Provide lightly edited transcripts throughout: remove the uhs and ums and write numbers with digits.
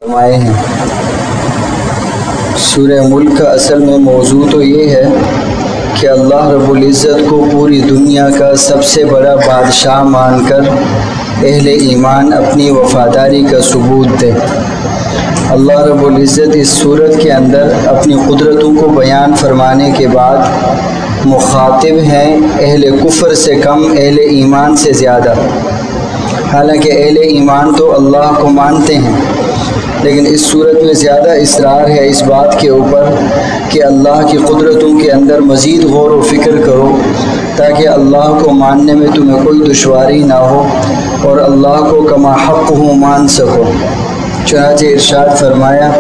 فرمائے ہیں۔ سورہ ملک کا اصل میں موضوع تو یہ ہے کہ اللہ رب العزت کو پوری دنیا کا سب سے بڑا بادشاہ مان کر اہل ایمان اپنی وفاداری کا ثبوت دے۔ اللہ رب العزت اس صورت کے اندر اپنی قدرتوں کو بیان فرمانے کے بعد مخاطب ہیں اہل کفر سے کم، اہل ایمان سے زیادہ۔ حالانکہ اہل ایمان تو اللہ کو مانتے ہیں، لیکن اس صورت میں زیادہ اصرار ہے اس بات کے اوپر کہ اللہ کی قدرتوں کے اندر مزید غور و فکر کرو تاکہ اللہ کو ماننے میں تمہیں کوئی دشواری نہ ہو اور اللہ کو کما حق ہو مان سکو۔ چنانچہ ارشاد فرمایا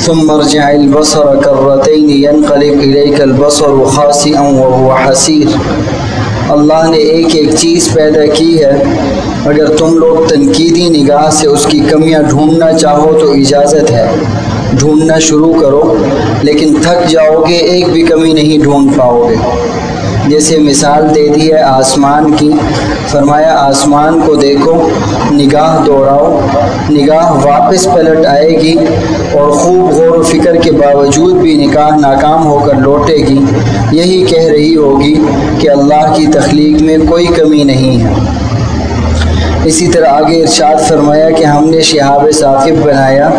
ثم ارجع البصر کرتین ينقلب الیک البصر خاسئا وهو حسیر۔ اللہ نے ایک ایک چیز پیدا کی ہے، اگر تم لوگ تنقیدی نگاہ سے اس کی کمیاں ڈھونڈنا چاہو تو اجازت ہے، ڈھونڈنا شروع کرو، لیکن تھک جاؤ گے، ایک بھی کمی نہیں ڈھونڈ پاؤ گے۔ جیسے مثال دے دی ہے آسمان کی، فرمایا آسمان کو دیکھو، نگاہ دوڑاؤ، نگاہ واپس پلٹ آئے گی اور خوب غور و فکر کے باوجود بھی نگاہ ناکام ہو کر لوٹے گی، یہی کہہ رہی ہوگی کہ اللہ کی تخلیق میں کوئی کمی نہیں ہے۔ اسی طرح آگے ارشاد فرمایا کہ ہم نے شہاب ثاقب بنایا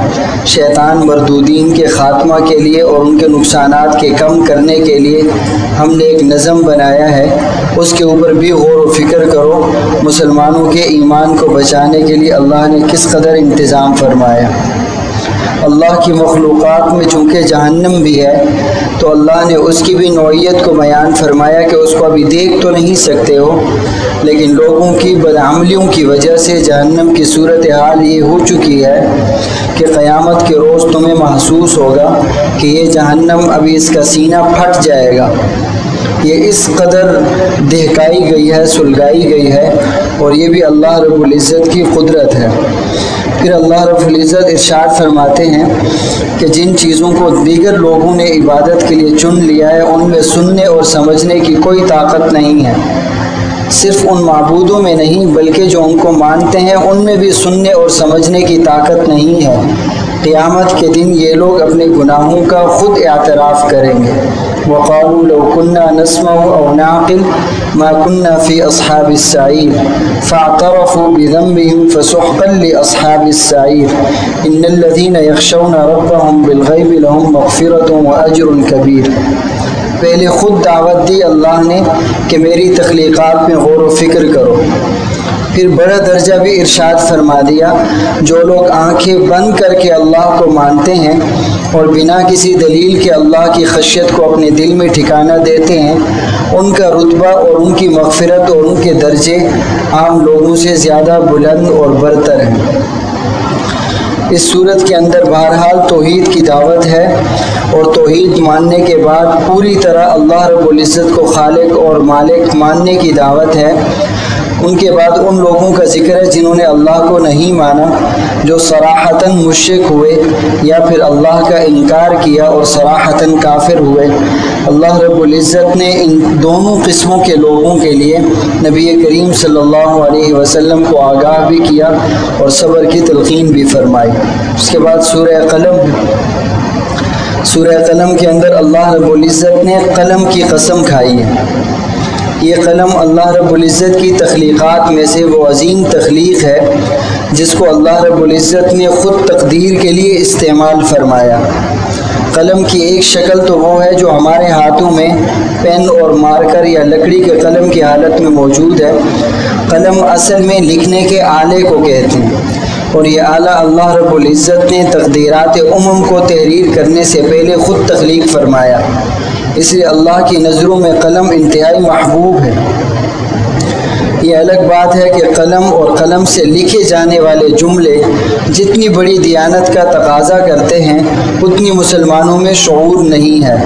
شیطان مردودین کے خاتمہ کے لیے اور ان کے نقصانات کے کم کرنے کے لیے ہم نے ایک نظم بنایا ہے، اس کے اوپر بھی غور و فکر کرو۔ مسلمانوں کے ایمان کو بچانے کے لیے اللہ نے کس قدر انتظام فرمایا۔ اللہ کی مخلوقات میں چونکہ جہنم بھی ہے تو اللہ نے اس کی بھی نوعیت کو بیان فرمایا کہ اس کو ابھی دیکھ تو نہیں سکتے ہو، لیکن لوگوں کی بدعملیوں کی وجہ سے جہنم کی صورتحال یہ ہو چکی ہے کہ قیامت کے روز تمہیں محسوس ہوگا کہ یہ جہنم ابھی اس کا سینہ پھٹ جائے گا۔ یہ اس قدر دہکائی گئی ہے، سلگائی گئی ہے، اور یہ بھی اللہ رب العزت کی قدرت ہے۔ پھر اللہ رب العزت ارشاد فرماتے ہیں کہ جن چیزوں کو دیگر لوگوں نے عبادت کے لیے چن لیا ہے ان میں سننے اور سمجھنے کی کوئی طاقت نہیں ہے۔ صرف ان معبودوں میں نہیں بلکہ جو ان کو مانتے ہیں ان میں بھی سننے اور سمجھنے کی طاقت نہیں ہے۔ قیامت کے دن یہ لوگ اپنے گناہوں کا خود اعتراف کریں گے۔ وَقَالُوا لَوْ كُنَّا نَسْمَعُ أَوْ نَعْقِلُ مَا كُنَّا فِي أَصْحَابِ السَّعِيرِ فَاعْتَرَفُوا بِذَنبِهِمْ فَسُحْقًا لِأَصْحَابِ السَّعِيرِ إِنَّ الَّذِينَ يَخْشَوْنَ رَبَّهُمْ بِالْغَيْبِ لَهُمْ مَغْفِرَةٌ وَأَجْرٌ كَبِيرٌ۔ پہلے خود دعوت دی اللہ نے کہ میری تخلیقات میں غور و فکر کرو، پھر بڑا درجہ بھی ارشاد فرما دیا جو لوگ آنکھیں بند کر کے اللہ کو مانتے ہیں اور بنا کسی دلیل کے اللہ کی خشیت کو اپنے دل میں ٹھکانہ دیتے ہیں، ان کا رتبہ اور ان کی مغفرت اور ان کے درجے عام لوگوں سے زیادہ بلند اور برتر ہیں۔ اس صورت کے اندر بہرحال توحید کی دعوت ہے، اور توحید ماننے کے بعد پوری طرح اللہ رب العزت کو خالق اور مالک ماننے کی دعوت ہے۔ ان کے بعد ان لوگوں کا ذکر ہے جنہوں نے اللہ کو نہیں مانا، جو صراحتاً مشرک ہوئے یا پھر اللہ کا انکار کیا اور صراحتاً کافر ہوئے۔ اللہ رب العزت نے ان دونوں قسموں کے لوگوں کے لیے نبی کریم صلی اللہ علیہ وسلم کو آگاہ بھی کیا اور صبر کی تلقین بھی فرمائی۔ اس کے بعد سورہ قلم کے اندر اللہ رب العزت نے قلم کی قسم کھائی ہے۔ یہ قلم اللہ رب العزت کی تخلیقات میں سے وہ عظیم تخلیق ہے جس کو اللہ رب العزت نے خود تقدیر کے لیے استعمال فرمایا۔ قلم کی ایک شکل تو وہ ہے جو ہمارے ہاتھوں میں پین اور مارکر یا لکڑی کے قلم کی حالت میں موجود ہے۔ قلم اصل میں لکھنے کے آلے کو کہتے ہیں، اور یہ آلہ اللہ رب العزت نے تقدیرات کو تحریر کرنے سے پہلے خود تخلیق فرمایا، اس لیے اللہ کی نظروں میں قلم انتہائی محبوب ہے۔ یہ الگ بات ہے کہ قلم اور قلم سے لکھے جانے والے جملے جتنی بڑی دیانت کا تقاضا کرتے ہیں اتنی مسلمانوں میں شعور نہیں ہے۔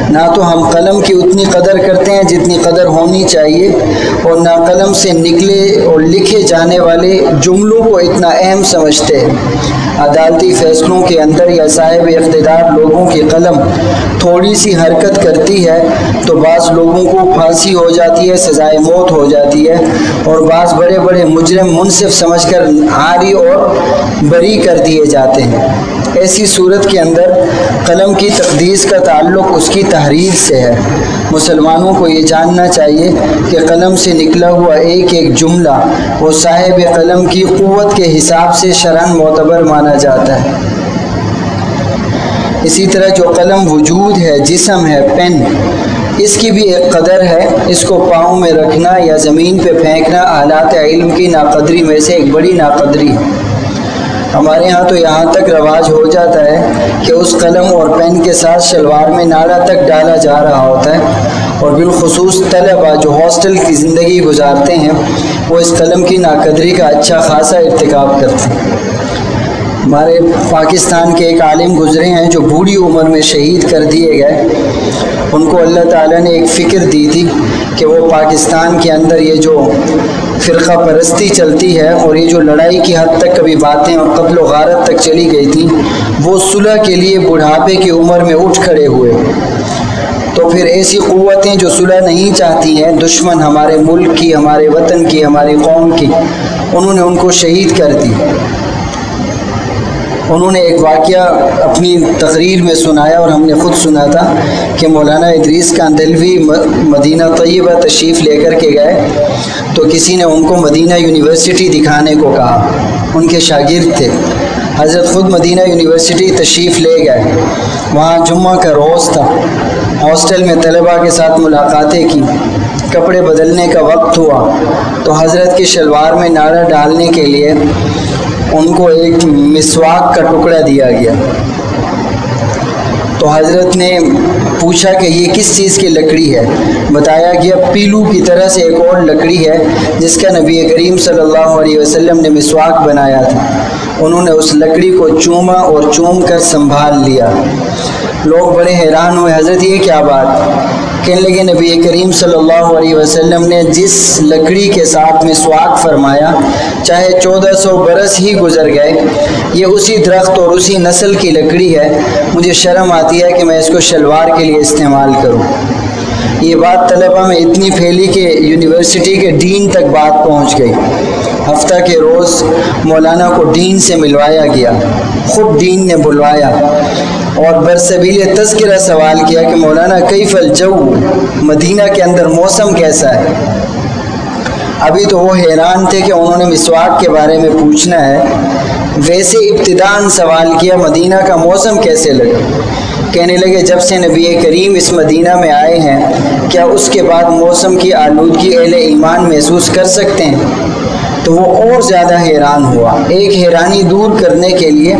نہ تو ہم قلم کی اتنی قدر کرتے ہیں جتنی قدر ہونی چاہیے، اور نہ قلم سے نکلے اور لکھے جانے والے جملوں کو اتنا اہم سمجھتے ہیں۔ عدالتی فیصلوں کے اندر یا صاحب اقتدار لوگوں کی قلم تھوڑی سی حرکت کرتی ہے تو بعض لوگوں کو پھانسی ہو جاتی ہے، سزائے موت ہو جاتی ہے، اور بعض بڑے بڑے مجرم منصف سمجھ کر عاری اور بری کر دیے جاتے ہیں۔ ایسی صورت کے اندر قلم کی تقدیس کا تعلق اس کی تحریر سے ہے۔ مسلمانوں کو یہ جاننا چاہیے کہ قلم سے نکلا ہوا ایک ایک جملہ وہ صاحب قلم کی قوت کے حساب سے شرعاً معتبر مانا جاتا ہے۔ اسی طرح جو قلم وجود ہے، جسم ہے، پین، اس کی بھی ایک قدر ہے۔ اس کو پاؤں میں رکھنا یا زمین پہ پھینکنا آلات علم کی ناقدری میں سے ایک بڑی ناقدری ہے۔ ہمارے ہاں تو یہاں تک رواج ہو جاتا ہے کہ اس قلم اور پین کے ساتھ شلوار میں ناڑا تک ڈالا جا رہا ہوتا ہے، اور بالخصوص طلبہ جو ہاسٹل کی زندگی گزارتے ہیں وہ اس قلم کی ناقدری کا اچھا خاصا ارتکاب کرتے ہیں۔ ہمارے پاکستان کے ایک عالم گزرے ہیں جو بوڑھی عمر میں شہید کر دیے گئے۔ ان کو اللہ تعالیٰ نے ایک فکر دی تھی کہ وہ پاکستان کے اندر یہ جو فرقہ پرستی چلتی ہے اور یہ جو لڑائی کی حد تک کبھی باتیں اور قتل و غارت تک چلی گئی تھی، وہ صلح کے لیے بڑھاپے کی عمر میں اٹھ کھڑے ہوئے۔ تو پھر ایسی قوتیں جو صلح نہیں چاہتی ہیں، دشمن ہمارے ملک کی، ہمارے وطن کی، ہماری قوم کی، انہوں نے ان کو شہید کر دی۔ انہوں نے ایک واقعہ اپنی تقریر میں سنایا اور ہم نے خود سنا تھا کہ مولانا ادریس کاندھلوی مدینہ طیبہ تشریف لے کر کے گئے تو کسی نے ان کو مدینہ یونیورسٹی دکھانے کو کہا۔ ان کے شاگرد تھے، حضرت خود مدینہ یونیورسٹی تشریف لے گئے۔ وہاں جمعہ کا روز تھا، ہاسٹل میں طلباء کے ساتھ ملاقاتیں کی، کپڑے بدلنے کا وقت ہوا تو حضرت کی شلوار میں ناڑا ڈالنے کے لیے ان کو ایک مسواک کا ٹکڑا دیا گیا۔ تو حضرت نے پوچھا کہ یہ کس چیز کی لکڑی ہے؟ بتایا گیا پیلو کی طرح سے ایک اور لکڑی ہے جس کا نبی کریم صلی اللہ علیہ وسلم نے مسواک بنایا تھا۔ انہوں نے اس لکڑی کو چوما اور چوم کر سنبھال لیا۔ لوگ بڑے حیران ہوئے، حضرت یہ کیا بات؟ کہنے لگے نبی کریم صلی اللہ علیہ وسلم نے جس لکڑی کے ساتھ مسواک فرمایا، چاہے 1400 برس ہی گزر گئے، یہ اسی درخت اور اسی نسل کی لکڑی ہے، مجھے شرم آتی ہے کہ میں اس کو شلوار کے لیے استعمال کروں۔ یہ بات طلبہ میں اتنی پھیلی کہ یونیورسٹی کے ڈین تک بات پہنچ گئی۔ ہفتہ کے روز مولانا کو ڈین سے ملوایا گیا، خود ڈین نے بلوایا اور برسبیل تذکرہ سوال کیا کہ مولانا کیف الجو، مدینہ کے اندر موسم کیسا ہے؟ ابھی تو وہ حیران تھے کہ انہوں نے مسواک کے بارے میں پوچھنا ہے، ویسے ابتداءً سوال کیا مدینہ کا موسم کیسے لگا؟ کہنے لگے جب سے نبی کریم اس مدینہ میں آئے ہیں، کیا اس کے بعد موسم کی آلودگی اہل ایمان محسوس کر سکتے ہیں؟ تو وہ اور زیادہ حیران ہوا۔ ایک حیرانی دور کرنے کے لیے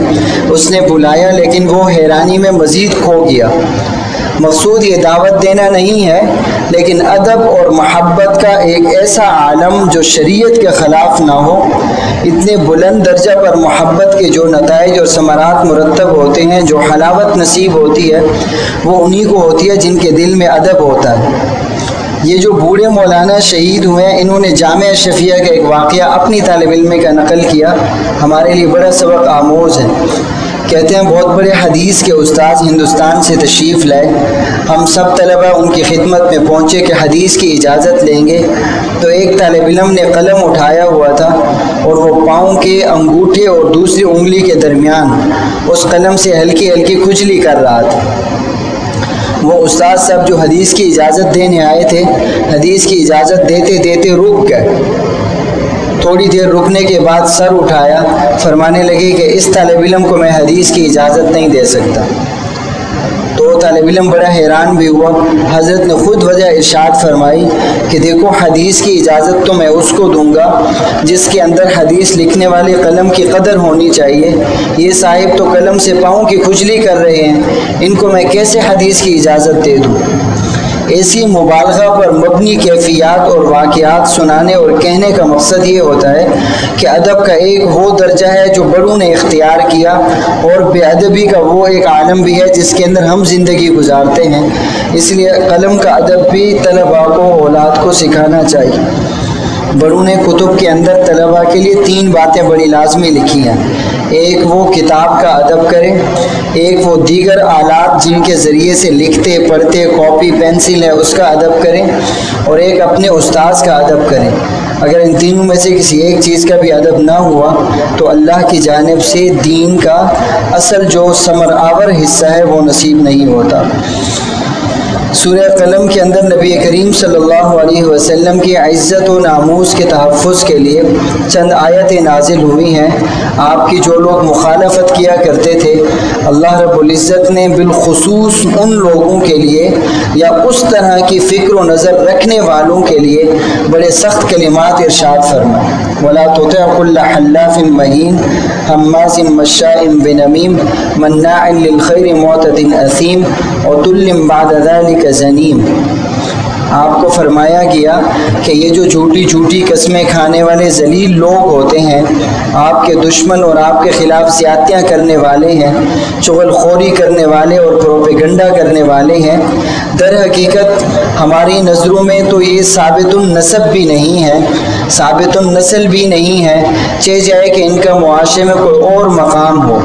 اس نے بلایا، لیکن وہ حیرانی میں مزید کھو گیا۔ مقصود یہ دعوت دینا نہیں ہے، لیکن ادب اور محبت کا ایک ایسا عالم جو شریعت کے خلاف نہ ہو، اتنے بلند درجہ پر محبت کے جو نتائج اور ثمرات مرتب ہوتے ہیں، جو حلاوت نصیب ہوتی ہے، وہ انہی کو ہوتی ہے جن کے دل میں ادب ہوتا ہے۔ یہ جو بوڑھے مولانا شہید ہوئے ہیں، انہوں نے جامعہ شفیہ کا ایک واقعہ اپنی طالب علم کا نقل کیا، ہمارے لیے بڑا سبق آموز ہے۔ کہتے ہیں بہت بڑے حدیث کے استاذ ہندوستان سے تشریف لائے، ہم سب طلبہ ان کی خدمت میں پہنچے کہ حدیث کی اجازت لیں گے، تو ایک طالب علم نے قلم اٹھایا ہوا تھا اور وہ پاؤں کے انگوٹھے اور دوسری انگلی کے درمیان اس قلم سے ہلکی ہلکی کھجلی کر رہا تھا۔ وہ استاد صاحب جو حدیث کی اجازت دینے آئے تھے، حدیث کی اجازت دیتے دیتے رک گئے۔ تھوڑی دیر رکنے کے بعد سر اٹھایا، فرمانے لگے کہ اس طالب علم کو میں حدیث کی اجازت نہیں دے سکتا۔ تو طالب علم بڑا حیران بھی ہوا۔ حضرت نے خود وجہ ارشاد فرمائی کہ دیکھو حدیث کی اجازت تو میں اس کو دوں گا جس کے اندر حدیث لکھنے والے قلم کی قدر ہونی چاہیے، یہ صاحب تو قلم سے پاؤں کی کھجلی کر رہے ہیں، ان کو میں کیسے حدیث کی اجازت دے دوں؟ ایسی مبالغہ پر مبنی کیفیات اور واقعات سنانے اور کہنے کا مقصد یہ ہوتا ہے کہ ادب کا ایک وہ درجہ ہے جو بڑوں نے اختیار کیا، اور بے ادبی کا وہ ایک عالم بھی ہے جس کے اندر ہم زندگی گزارتے ہیں۔ اس لیے قلم کا ادب بھی طلباء کو، اولاد کو سکھانا چاہیے۔ بڑوں نے کتب کے اندر طلباء کے لیے 3 باتیں بڑی لازمی لکھی ہیں۔ ایک وہ کتاب کا ادب کریں، ایک وہ دیگر آلات جن کے ذریعے سے لکھتے پڑھتے، کاپی پینسل ہے اس کا ادب کریں، اور ایک اپنے استاذ کا ادب کریں۔ اگر ان تینوں میں سے کسی ایک چیز کا بھی ادب نہ ہوا تو اللہ کی جانب سے دین کا اصل جو ثمر آور حصہ ہے وہ نصیب نہیں ہوتا۔ سورہ قلم کے اندر نبی کریم صلی اللہ علیہ وسلم کی عزت و ناموس کے تحفظ کے لیے چند آیتیں نازل ہوئی ہیں۔ آپ کی جو لوگ مخالفت کیا کرتے تھے، اللہ رب العزت نے بالخصوص ان لوگوں کے لیے یا اس طرح کی فکر و نظر رکھنے والوں کے لیے بڑے سخت کلمات ارشاد فرمائے۔ وَلَا تُطِعْ كُلَّ حَلَّافٍ مَّهِينٍ هَمَّازٍ مَّشَّاءٍ بِنَمِيمٍ مَّنَّاعٍ لِّلْخَيْرِ مُعْتَدٍ أَثِيمٍ عُتُلٍّ بَعْدَ ذَلِكَ زنیم۔ آپ کو فرمایا گیا کہ یہ جو جھوٹی قسمیں کھانے والے ذلیل لوگ ہوتے ہیں، آپ کے دشمن اور آپ کے خلاف زیادتیاں کرنے والے ہیں، چغل خوری کرنے والے اور پروپیگنڈا کرنے والے ہیں، در حقیقت ہماری نظروں میں تو یہ ثابت النسب بھی نہیں ہے، ثابت النسل بھی نہیں ہے، چاہے جائے کہ ان کا معاشرے میں کوئی اور مقام ہو۔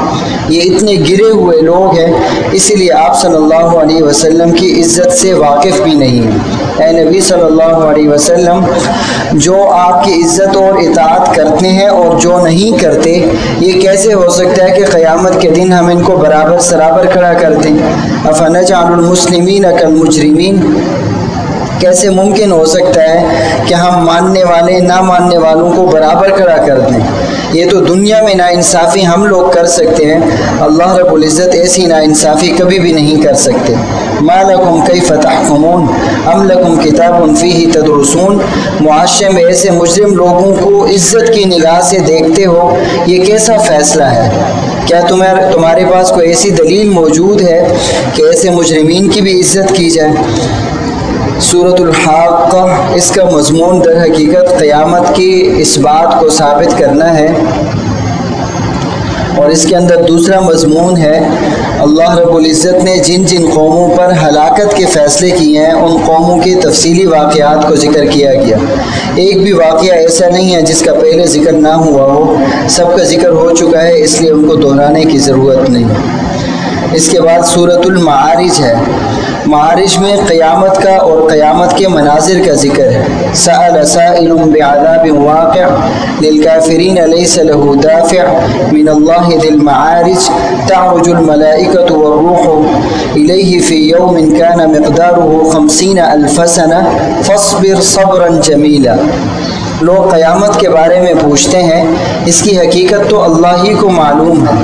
یہ اتنے گرے ہوئے لوگ ہیں، اسی لیے آپ صلی اللہ علیہ وسلم کی عزت سے واقف بھی نہیں ہیں۔ اے نبی صلی اللہ علیہ وسلم، جو آپ کی عزت اور اطاعت کرتے ہیں اور جو نہیں کرتے، یہ کیسے ہو سکتا ہے کہ قیامت کے دن ہم ان کو برابر سرابر کھڑا کر دیں؟ افنجعل المسلمین کالمجرمین، کیسے ممکن ہو سکتا ہے کہ ہم ماننے والے نہ ماننے والوں کو برابر کھڑا کر دیں؟ یہ تو دنیا میں ناانصافی ہم لوگ کر سکتے ہیں، اللہ رب العزت ایسی ناانصافی کبھی بھی نہیں کر سکتے۔ ما لکم کیف تحکمون ام لکم کتاب فیہ تدرسون، معاشرے میں ایسے مجرم لوگوں کو عزت کی نگاہ سے دیکھتے ہو، یہ کیسا فیصلہ ہے؟ کیا تمہارے پاس کوئی ایسی دلیل موجود ہے کہ ایسے مجرمین کی بھی عزت کی جائے؟ سورۃ الحاقہ، اس کا مضمون در حقیقت قیامت کی اس بات کو ثابت کرنا ہے، اور اس کے اندر دوسرا مضمون ہے اللہ رب العزت نے جن جن قوموں پر ہلاکت کے فیصلے کیے ہیں ان قوموں کے تفصیلی واقعات کو ذکر کیا گیا۔ ایک بھی واقعہ ایسا نہیں ہے جس کا پہلے ذکر نہ ہوا ہو، سب کا ذکر ہو چکا ہے، اس لیے ان کو دہرانے کی ضرورت نہیں۔ اس کے بعد سورۃ المعارج ہے۔ معارج میں قیامت کا اور قیامت کے مناظر کا ذکر ہے۔ سأل سائل بعذاب واقع للکافرین لیس له دافع من اللہ ذی المعارج تعرج الملائکۃ والروح الیہ فی یوم کان مقدارہ 50,000 سنہ فاصبر صبرا جمیلا۔ لوگ قیامت کے بارے میں پوچھتے ہیں، اس کی حقیقت تو اللہ ہی کو معلوم ہے،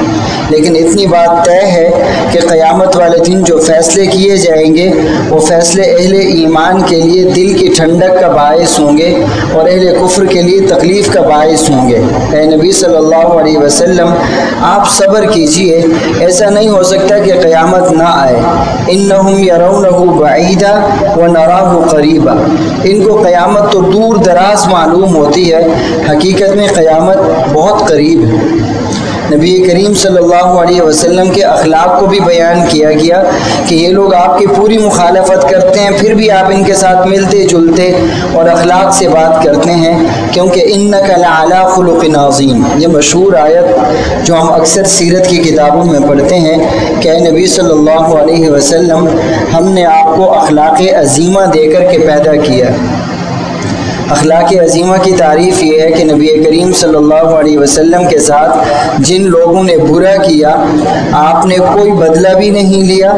لیکن اتنی بات طے ہے کہ قیامت والے دن جو فیصلے کیے جائیں گے وہ فیصلے اہل ایمان کے لیے دل کی ٹھنڈک کا باعث ہوں گے اور اہل کفر کے لیے تکلیف کا باعث ہوں گے۔ اے نبی صلی اللہ علیہ وسلم، آپ صبر کیجئے، ایسا نہیں ہو سکتا کہ قیامت نہ آئے۔ انہم یرونہ بعیدا ونراہ قریبا، ان کو قیامت تو دور دراز معلوم ہوتی ہے، حقیقت میں قیامت بہت قریب ہے۔ نبی کریم صلی اللہ علیہ وسلم کے اخلاق کو بھی بیان کیا گیا کہ یہ لوگ آپ کی پوری مخالفت کرتے ہیں، پھر بھی آپ ان کے ساتھ ملتے جلتے اور اخلاق سے بات کرتے ہیں، کیونکہ انک لعلی خلق عظیم، یہ مشہور آیت جو ہم اکثر سیرت کی کتابوں میں پڑھتے ہیں کہ اے نبی صلی اللہ علیہ وسلم، ہم نے آپ کو اخلاق عظیمہ دے کر کے پیدا کیا۔ اخلاق عظیمہ کی تعریف یہ ہے کہ نبی کریم صلی اللہ علیہ وسلم کے ساتھ جن لوگوں نے برا کیا، آپ نے کوئی بدلہ بھی نہیں لیا،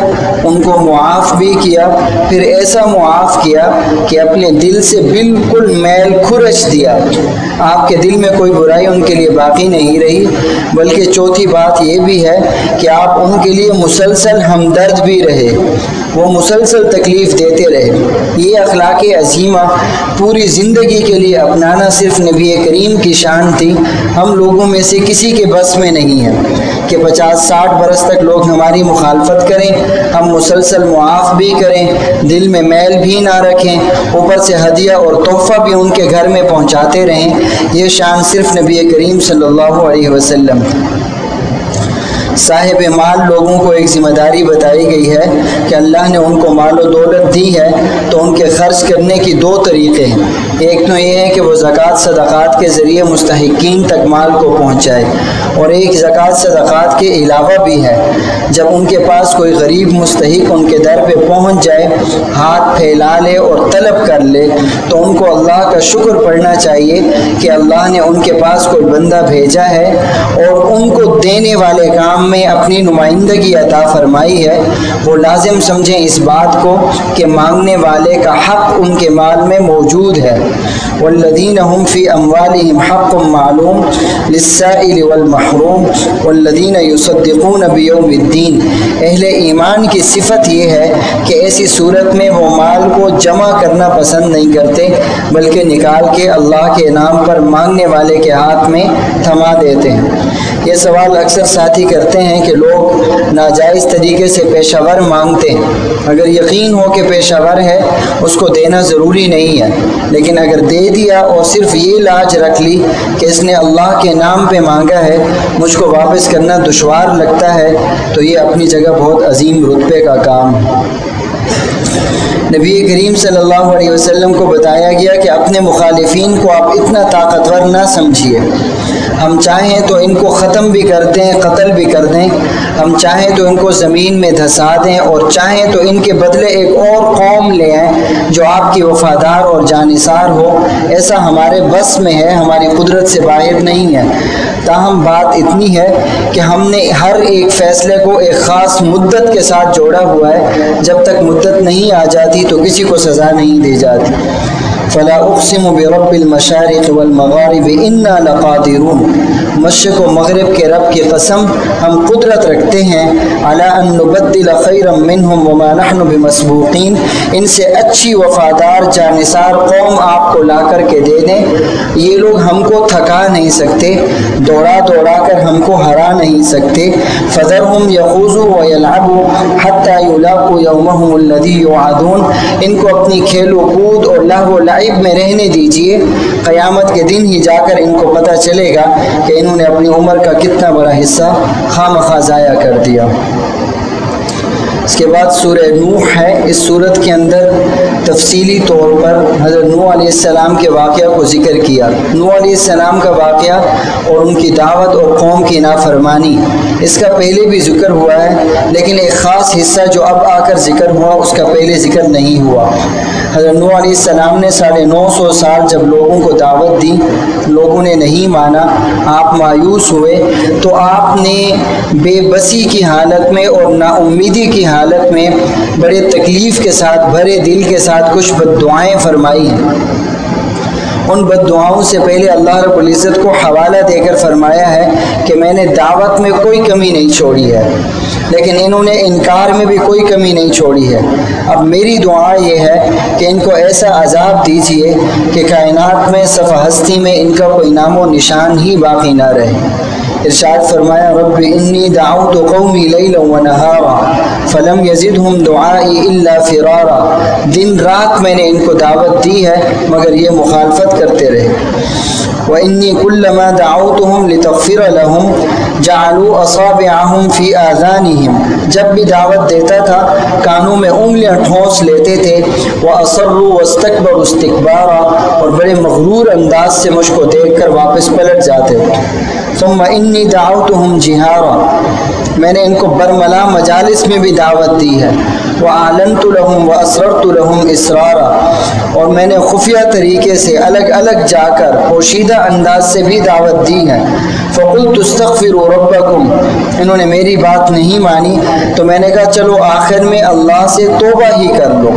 ان کو معاف بھی کیا، پھر ایسا معاف کیا کہ اپنے دل سے بالکل میل کھرچ دیا، آپ کے دل میں کوئی برائی ان کے لیے باقی نہیں رہی۔ بلکہ چوتھی بات یہ بھی ہے کہ آپ ان کے لیے مسلسل ہمدرد بھی رہے۔ وہ مسلسل تکلیف دیتے رہے۔ یہ اخلاق عظیمہ پوری زندگی کے لیے اپنانا صرف نبی کریم کی شان تھی، ہم لوگوں میں سے کسی کے بس میں نہیں ہے کہ 50-60 برس تک لوگ ہماری مخالفت کریں، ہم مسلسل معاف بھی کریں، دل میں میل بھی نہ رکھیں، اوپر سے ہدیہ اور تحفہ بھی ان کے گھر میں پہنچاتے رہیں۔ یہ شان صرف نبی کریم صلی اللہ علیہ وسلم۔ صاحب مال لوگوں کو ایک ذمہ داری بتائی گئی ہے کہ اللہ نے ان کو مال و دولت دی ہے تو ان کے خرچ کرنے کی 2 طریقے ہیں۔ ایک تو یہ ہے کہ وہ زکوٰۃ صدقات کے ذریعے مستحقین تک مال کو پہنچائے، اور ایک زکوٰۃ صدقات کے علاوہ بھی ہے، جب ان کے پاس کوئی غریب مستحق ان کے در پہ پہنچ جائے، ہاتھ پھیلا لے اور طلب کر لے تو ان کو اللہ کا شکر پڑھنا چاہیے کہ اللہ نے ان کے پاس کوئی بندہ بھیجا ہے اور ان کو دینے والے کام میں اپنی نمائندگی عطا فرمائی ہے۔ وہ لازم سمجھیں اس بات کو کہ مانگنے والے کا حق ان کے مال میں موجود ہے۔ والذین هم فی اموالہم حق معلوم للسائل والمحروم والذین یصدقون بیوم الدین۔ اہل ایمان کی صفت یہ ہے کہ ایسی صورت میں وہ مال کو جمع کرنا پسند نہیں کرتے، بلکہ نکال کے اللہ کے نام پر مانگنے والے کے ہاتھ میں تھما دیتے ہیں۔ یہ سوال اکثر ساتھی کرتے ہیں کہ لوگ ناجائز طریقے سے پیشہ ور مانگتے ہیں۔ اگر یقین ہو کہ پیشہ ور ہے اس کو دینا ضروری نہیں ہے، لیکن اگر دے دیا اور صرف یہ لاج رکھ لی کہ اس نے اللہ کے نام پہ مانگا ہے، مجھ کو واپس کرنا دشوار لگتا ہے، تو یہ اپنی جگہ بہت عظیم رتبے کا کام ہے۔ نبی کریم صلی اللہ علیہ وسلم کو بتایا گیا کہ اپنے مخالفین کو آپ اتنا طاقتور نہ سمجھیے۔ ہم چاہیں تو ان کو ختم بھی کر دیں، قتل بھی کر دیں، ہم چاہیں تو ان کو زمین میں دھسا دیں، اور چاہیں تو ان کے بدلے ایک اور قوم لے آئیں جو آپ کی وفادار اور جانثار ہو۔ ایسا ہمارے بس میں ہے، ہماری قدرت سے باہر نہیں ہے۔ تاہم بات اتنی ہے کہ ہم نے ہر ایک فیصلے کو ایک خاص مدت کے ساتھ جوڑا ہوا ہے، جب تک مدت نہیں آ جاتی تو کسی کو سزا نہیں دی جاتی۔ فلا اقسم برب المشارق والمغارب انا لقادرون۔ مشرق و مغرب کے رب کی قسم، ہم قدرت رکھتے ہیں، علی ان نبدل خیرا منہم وما نحن بمسبوقین، ان سے اچھی وفادار جانثار قوم آپ کو لا کر کے دے دیں۔ یہ لوگ ہم کو تھکا نہیں سکتے، دوڑا دوڑا کر ہم کو ہرا نہیں سکتے۔ فذرہم یخوضوا ویلعبوا حتی یلاقوا یومہم الذی یوعدون۔ ان کو اپنی کھیل و کود اور لہو و لعب میں رہنے دیجئے، قیامت کے دن ہی جا کر ان کو پتہ چلے گا کہ انہوں نے اپنی عمر کا کتنا بڑا حصہ خواہ ضائع کر دیا۔ اس کے بعد سورہ نوح ہے۔ اس سورت کے اندر تفصیلی طور پر حضرت نوح علیہ السلام کے واقعہ کو ذکر کیا۔ نوح علیہ السلام کا واقعہ اور ان کی دعوت اور قوم کی نافرمانی، اس کا پہلے بھی ذکر ہوا ہے، لیکن ایک خاص حصہ جو اب آ کر ذکر ہوا اس کا پہلے ذکر نہیں ہوا۔ حضرت نوح علیہ السلام نے 950 سال جب لوگوں کو دعوت دی، لوگوں نے نہیں مانا، آپ مایوس ہوئے، تو آپ نے بے بسی کی حالت میں اور نا امیدی کی حالت میں بڑے تکلیف کے ساتھ، بھرے دل کے ساتھ کچھ بد دعائیں فرمائی ہیں۔ ان بد دعاؤں سے پہلے اللہ رب العزت کو حوالہ دے کر فرمایا ہے کہ میں نے دعوت میں کوئی کمی نہیں چھوڑی ہے، لیکن انہوں نے انکار میں بھی کوئی کمی نہیں چھوڑی ہے۔ اب میری دعا یہ ہے کہ ان کو ایسا عذاب دیجیے کہ کائنات میں صفحہ ہستی میں ان کا کوئی نام و نشان ہی باقی نہ رہے۔ ارشاد فرمایا رب انی دعوت قومی لیلا ونہارا فلم یزدہم دعائی الا فرارا۔ دن رات میں نے ان کو دعوت دی ہے مگر یہ مخالفت کرتے رہے۔ وَإِنِّي كُلَّمَا دَعَوْتُهُمْ لِتَغْفِرَ لَهُمْ جَعَلُوا أَصَابِعَهُمْ فِي آذَانِهِمْ۔ جب بھی دعوت دیتا تھا کانوں میں انگلیاں ٹھونس لیتے تھے، وَأَصَرُّوا وَاسْتَكْبَرُوا اسْتِكْبَارًا، اور بڑے مغرور انداز سے مجھ کو دیکھ کر واپس پلٹ جاتے تھے۔ ثُمَّ إِنِّي دَعَوْتُهُمْ جِهَارًا، میں نے ان کو برملا مجالس میں بھی دعوت دی ہے۔ وَأَعْلَنْتُ لَهُمْ وَأَسْرَرْتُ لَهُمْ إِسْرَارًا، اور میں نے خفیہ طریقے سے الگ الگ جا کر پوشیدہ انداز سے بھی دعوت دی ہے۔ فَقُلْتُ اسْتَغْفِرُوا رَبَّكُمْ، انہوں نے میری بات نہیں مانی تو میں نے کہا چلو آخر میں اللہ سے توبہ ہی کر لو۔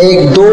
1-2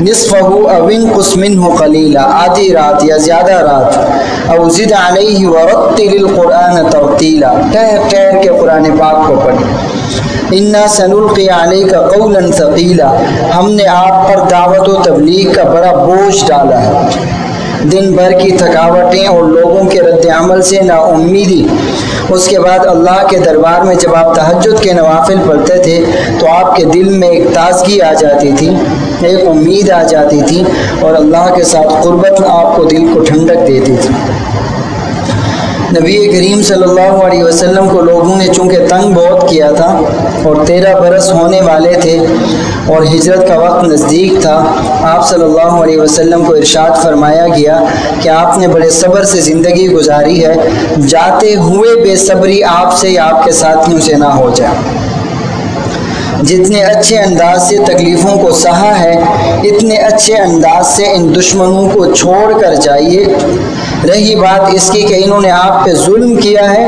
نصفہو او انقص منہ قلیلا، آدھی رات یا زیادہ رات، او زد علیہ ورتل القرآن ترتیلا، ٹھہر ٹھہر کے قرآن پاک کو پڑھیں۔ انا سنلقی علیک قولا ثقیلا، ہم نے آپ پر دعوت و تبلیغ کا بڑا بوجھ ڈالا ہے۔ دن بھر کی تھکاوٹیں اور لوگوں کے رد عمل سے نا امیدی، اس کے بعد اللہ کے دربار میں جب آپ تہجد کے نوافل پڑھتے تھے تو آپ کے دل میں ایک تازگی آ جاتی تھی، ایک امید آ جاتی تھی، اور اللہ کے ساتھ قربت آپ کو دل کو ٹھنڈک دیتی تھی۔ نبی کریم صلی اللہ علیہ وسلم کو لوگوں نے چونکہ تنگ بہت کیا تھا اور 13 برس ہونے والے تھے اور ہجرت کا وقت نزدیک تھا، آپ صلی اللہ علیہ وسلم کو ارشاد فرمایا گیا کہ آپ نے بڑے صبر سے زندگی گزاری ہے، جاتے ہوئے بے صبری آپ سے یا آپ کے ساتھیوں سے نہ ہو جائے۔ جتنے اچھے انداز سے تکلیفوں کو سہا ہے، اتنے اچھے انداز سے ان دشمنوں کو چھوڑ کر جائیے۔ رہی بات اس کی کہ انہوں نے آپ پہ ظلم کیا ہے،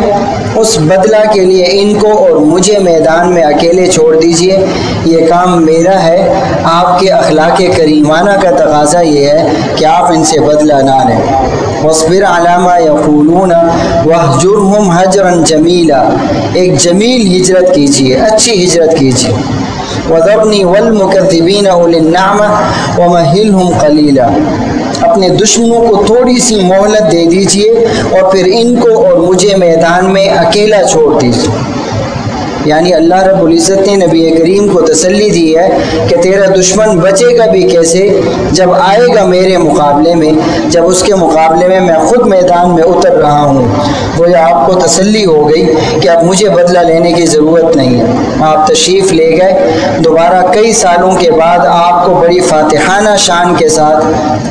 اس بدلہ کے لیے ان کو اور مجھے میدان میں اکیلے چھوڑ دیجئے، یہ کام میرا ہے۔ آپ کے اخلاق کریمانہ کا تقاضا یہ ہے کہ آپ ان سے بدلہ نہ لیں۔ وَاصْبِرْ عَلَىٰ مَا يَقُولُونَ وَاهْجُرْهُمْ هَجْرًا جَمِيلًا، ایک جمیل ہجرت کیجیے، اچھی ہجرت کیجیے۔ وَذَرْنِي وَالْمُكَذِّبِينَ أُولِي النَّعْمَةِ وَمَهِّلْهُمْ قَلِيلًا، اپنے دشمنوں کو تھوڑی سی مہلت دے دیجیے اور پھر ان کو اور مجھے میدان میں اکیلا چھوڑ دیجیے۔ یعنی اللہ رب العزت نے نبی کریم کو تسلی دی ہے کہ تیرا دشمن بچے گا بھی کیسے جب آئے گا میرے مقابلے میں، جب اس کے مقابلے میں میں خود میدان میں اتر رہا ہوں۔ وہ آپ کو تسلی ہو گئی کہ اب مجھے بدلہ لینے کی ضرورت نہیں ہے۔ آپ تشریف لے گئے، دوبارہ کئی سالوں کے بعد آپ کو بڑی فاتحانہ شان کے ساتھ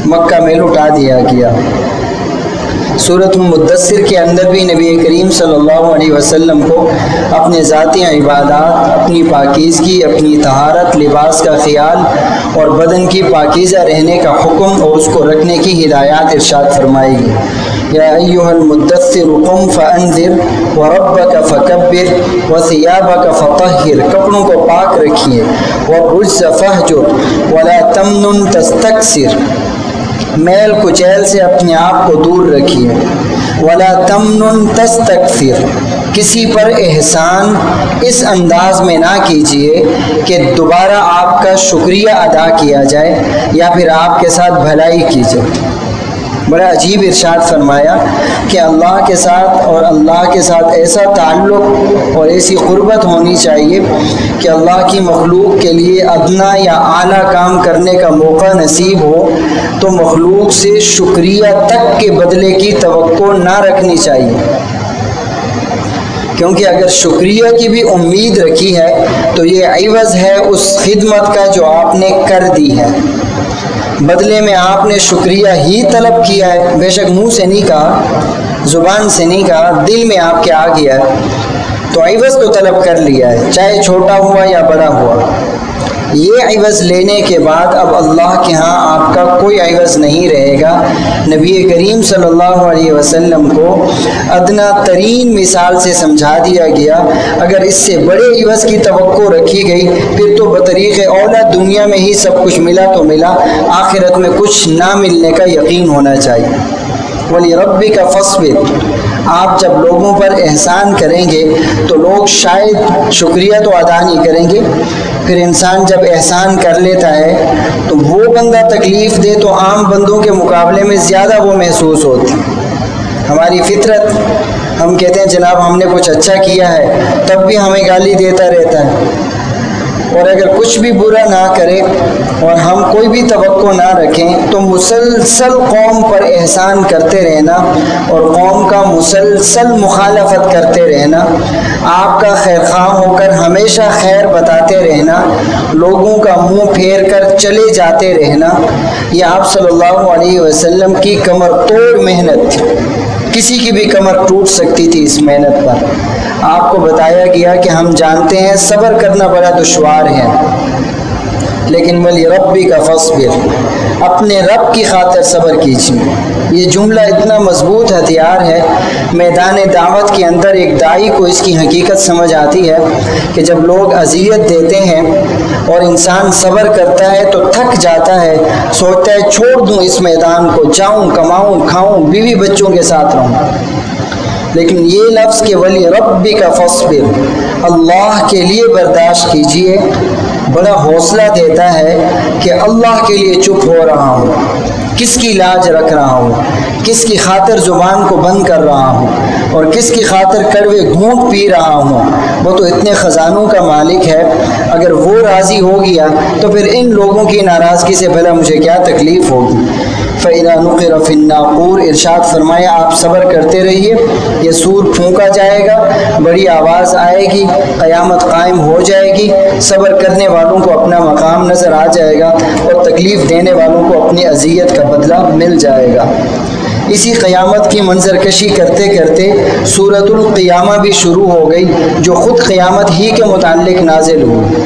مکہ میں لٹا دیا گیا۔ سورۃ المدثر کے اندر بھی نبی کریم صلی اللہ علیہ وسلم کو اپنے ذاتی عبادات، اپنی پاکیزگی، اپنی طہارت، لباس کا خیال اور بدن کی پاکیزہ رہنے کا حکم اور اس کو رکھنے کی ہدایات ارشاد فرمائے گی۔ یا ایھا المدثر قم فانذر وربک فکبر وثیابک فطہر، کپڑوں کو پاک رکھیے، والرجز فاہجر ولا تمنن تستکثر، میل کچیل سے اپنے آپ کو دور رکھیے۔ ولا تمنن تستکثر، کسی پر احسان اس انداز میں نہ کیجیے کہ دوبارہ آپ کا شکریہ ادا کیا جائے یا پھر آپ کے ساتھ بھلائی کی جائے۔ بڑا عجیب ارشاد فرمایا کہ اللہ کے ساتھ اور اللہ کے ساتھ ایسا تعلق اور ایسی قربت ہونی چاہیے کہ اللہ کی مخلوق کے لیے ادنا یا اعلیٰ کام کرنے کا موقع نصیب ہو تو مخلوق سے شکریہ تک کے بدلے کی توقع نہ رکھنی چاہیے، کیونکہ اگر شکریہ کی بھی امید رکھی ہے تو یہ عوض ہے اس خدمت کا جو آپ نے کر دی ہے۔ بدلے میں آپ نے شکریہ ہی طلب کیا ہے، بے شک منہ سے نہیں کہا، زبان سے نہیں کہا، دل میں آپ کے آ گیا ہے تو عوض تو طلب کر لیا ہے، چاہے چھوٹا ہوا یا بڑا ہوا۔ یہ عوض لینے کے بعد اب اللہ کے ہاں آپ کا کوئی عوض نہیں رہے گا۔ نبی کریم صلی اللہ علیہ وسلم کو ادنا ترین مثال سے سمجھا دیا گیا، اگر اس سے بڑے عوض کی توقع رکھی گئی پھر تو بطریق اولا دنیا میں ہی سب کچھ ملا تو ملا، آخرت میں کچھ نہ ملنے کا یقین ہونا چاہیے۔ وَلِرَبِّكَ فَاصْبِرْ، آپ جب لوگوں پر احسان کریں گے تو لوگ شاید شکریہ تو ادا نہیں کریں گے، پھر انسان جب احسان کر لیتا ہے تو وہ بندہ تکلیف دے تو عام بندوں کے مقابلے میں زیادہ وہ محسوس ہوتی۔ ہماری فطرت، ہم کہتے ہیں جناب ہم نے کچھ اچھا کیا ہے تب بھی ہمیں گالی دیتا رہتا ہے، اور اگر کچھ بھی برا نہ کرے اور ہم کوئی بھی توقع نہ رکھیں تو مسلسل قوم پر احسان کرتے رہنا اور قوم کا مسلسل مخالفت کرتے رہنا، آپ کا خیر خواہ ہو کر ہمیشہ خیر بتاتے رہنا، لوگوں کا منہ پھیر کر چلے جاتے رہنا، یہ آپ صلی اللہ علیہ وسلم کی کمر توڑ محنت تھی۔ کسی کی بھی کمر ٹوٹ سکتی تھی اس محنت پر۔ آپ کو بتایا گیا کہ ہم جانتے ہیں صبر کرنا بڑا دشوار ہے، لیکن وَلِرَبِّكَ فَاصْبِرْ، اپنے رب کی خاطر صبر کیجیے۔ یہ جملہ اتنا مضبوط ہتھیار ہے، میدان دعوت کے اندر ایک داعی کو اس کی حقیقت سمجھ آتی ہے کہ جب لوگ اذیت دیتے ہیں اور انسان صبر کرتا ہے تو تھک جاتا ہے، سوچتا ہے چھوڑ دوں اس میدان کو، جاؤں کماؤں کھاؤں بیوی بچوں کے ساتھ رہوں۔ لیکن یہ لفظ کہ ولی ربک فاصبر، اللہ کے لیے برداشت کیجئے، بڑا حوصلہ دیتا ہے کہ اللہ کے لیے چپ ہو رہا ہوں، کس کی لاج رکھ رہا ہوں، کس کی خاطر زبان کو بند کر رہا ہوں، اور کس کی خاطر کڑوے گھونٹ پی رہا ہوں۔ وہ تو اتنے خزانوں کا مالک ہے، اگر وہ راضی ہو گیا تو پھر ان لوگوں کی ناراضگی سے بھلا مجھے کیا تکلیف ہوگی۔ فَإِذَا نُقِرَ فِي النَّاقُورِ، ارشاد فرمایا آپ صبر کرتے رہیے، یہ سور پھونکا جائے گا، بڑی آواز آئے گی، قیامت قائم ہو جائے گی، صبر کرنے والوں کو اپنا مقام نظر آ جائے گا اور تکلیف دینے والوں کو اپنی اذیت کا بدلہ مل جائے گا۔ اسی قیامت کی منظر کشی کرتے کرتے سورۃ القیامہ بھی شروع ہو گئی، جو خود قیامت ہی کے متعلق نازل ہوئی۔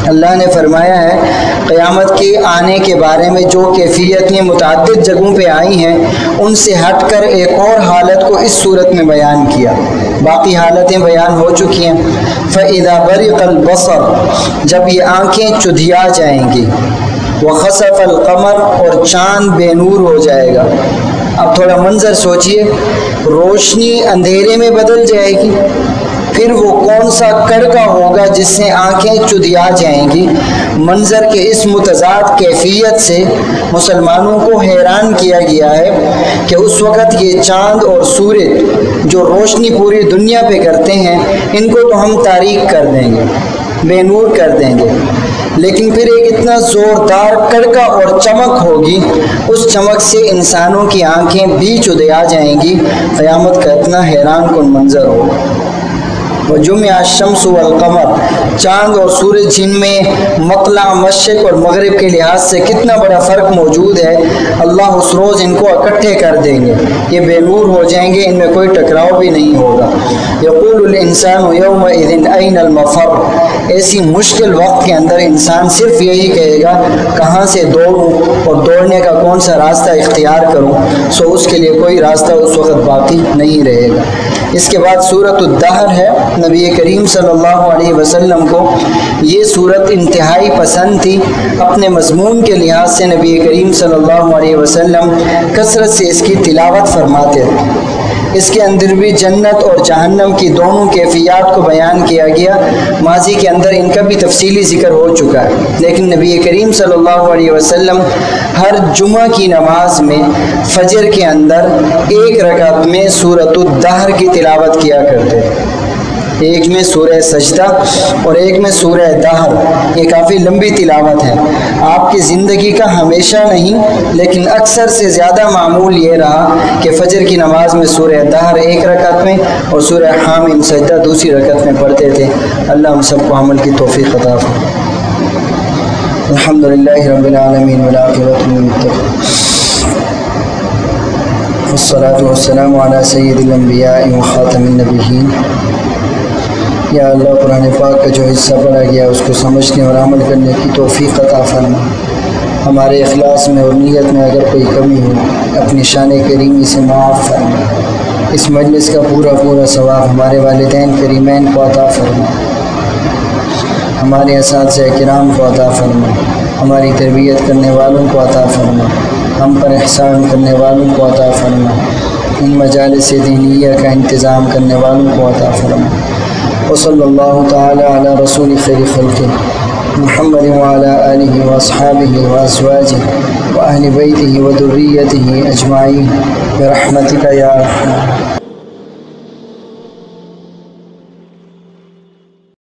اللہ نے فرمایا ہے قیامت کے آنے کے بارے میں جو کیفیتیں متعدد جگہوں پہ آئی ہیں، ان سے ہٹ کر ایک اور حالت کو اس صورت میں بیان کیا، باقی حالتیں بیان ہو چکی ہیں۔ فَإِذَا بَرِقَ الْبَصَرُ، جب یہ آنکھیں چدھیا جائیں گی، وَخَسَفَ الْقَمَرُ، اور چاند بے نور ہو جائے گا۔ اب تھوڑا منظر سوچئے، روشنی اندھیرے میں بدل جائے گی، پھر وہ کون سا کڑکا ہوگا جس سے آنکھیں چدھیا جائیں گی۔ منظر کے اس متضاد کیفیت سے مسلمانوں کو حیران کیا گیا ہے کہ اس وقت یہ چاند اور سورج جو روشنی پوری دنیا پہ کرتے ہیں، ان کو تو ہم تاریک کر دیں گے، بے نور کر دیں گے، لیکن پھر ایک اتنا زوردار کڑکا اور چمک ہوگی، اس چمک سے انسانوں کی آنکھیں بھی چدھیا جائیں گی۔ قیامت کا اتنا حیران کن منظر ہوگا۔ وَجُمِعَ الشَّمْسُ وَالْقَمَرُ، چاند اور سورج جن میں مطلع مشرق اور مغرب کے لحاظ سے کتنا بڑا فرق موجود ہے، اللہ اس روز ان کو اکٹھے کر دیں گے، یہ بے نور ہو جائیں گے، ان میں کوئی ٹکراؤ بھی نہیں ہوگا۔ یقول الانسان یومئذ این المفر، ایسی مشکل وقت کے اندر انسان صرف یہی کہے گا کہاں سے دوڑوں اور دوڑنے کا کون سا راستہ اختیار کروں، سو اس کے لیے کوئی راستہ اس وقت باقی نہیں رہے گا۔ اس کے بعد سورۃ الدہر ہے۔ نبی کریم صلی اللہ علیہ وسلم کو یہ سورت انتہائی پسند تھی، اپنے مضمون کے لحاظ سے نبی کریم صلی اللہ علیہ وسلم کثرت سے اس کی تلاوت فرماتے تھے۔ اس کے اندر بھی جنت اور جہنم کی دونوں کیفیات کو بیان کیا گیا، ماضی کے اندر ان کا بھی تفصیلی ذکر ہو چکا ہے، لیکن نبی کریم صلی اللہ علیہ وسلم ہر جمعہ کی نماز میں فجر کے اندر ایک رکعت میں سورۃ الدہر کی تلاوت کیا کرتے تھے، ایک میں سورہ سجدہ اور ایک میں سورہ دہر۔ یہ کافی لمبی تلاوت ہے، آپ کی زندگی کا ہمیشہ نہیں لیکن اکثر سے زیادہ معمول یہ رہا کہ فجر کی نماز میں سورہ دہر ایک رکعت میں اور سورہ حامیم سجدہ دوسری رکعت میں پڑھتے تھے۔ اللہ ہم سب کو عمل کی توفیق عطا فرمائے۔ الحمدللہ رب العالمین والعاقبۃ للمتقین، والصلاۃ والسلام علی سید الانبیاء وخاتم النبیین۔ یا اللہ قرآن پاک کا جو حصہ پڑھا گیا اس کو سمجھنے اور عمل کرنے کی توفیق عطا فرما۔ ہمارے اخلاص میں اور نیت میں اگر کوئی کمی ہو اپنی شان کریمی سے معاف فرما۔ اس مجلس کا پورا ثواب ہمارے والدین کریمین کو عطا فرما، ہمارے اساتذہ کرام کو عطا فرما، ہماری تربیت کرنے والوں کو عطا فرما، ہم پر احسان کرنے والوں کو عطا فرما، ان مجالس دینیہ کا انتظام کرنے والوں کو عطا فرما۔ وصلی اللہ تعالی علی رسول خیر خلقہ محمد وعلی آلہ واصحابہ وازواجہ واہل بیتہ وذریتہ اجمعین برحمتک یا ارحم۔